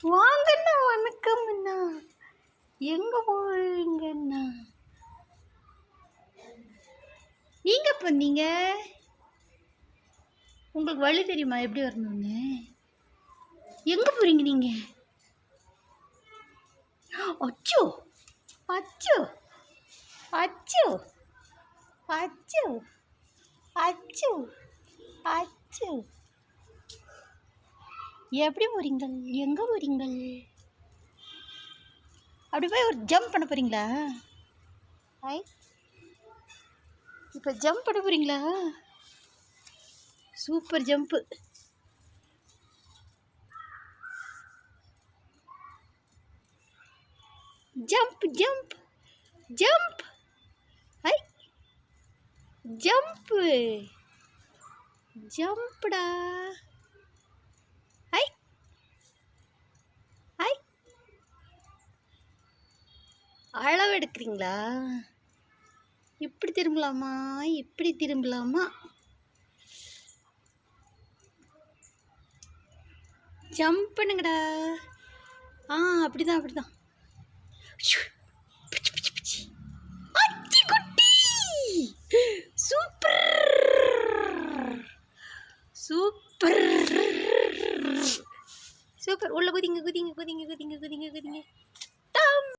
வாங்கண்ணா, வணக்கம் அண்ணா. எங்க போறீங்கண்ணா? நீங்க பண்ணீங்க. உங்களுக்கு வழி தெரியுமா எப்படி வரணும்னு? எங்க போறீங்க நீங்க? அச்சோ அச்சோ அச்சோ அச்சோ அச்சோ அச்சோ. எப்படி போறீங்கள்? எங்க போறீங்கள்? அப்படி போய் ஒரு ஜம்ப் பண்ண போறீங்களா? ஐ, இப்போ ஜம்ப் பண்ண போறீங்களா? Super jump. Jump jump jump. ஐ, ஜம்ப்பு ஜம்ப்டா. ஐ ஐ, அளவு எடுக்கிறீங்களா? இப்படி திரும்பலாமா? இப்படி திரும்பலாமா? ஜம்ப் பண்ணுங்கடா. அப்படிதான் அப்படிதான். Super super super. உள்ள குதிங்க குதிங்க குதிங்க குதிங்க குதிங்க குதிங்க.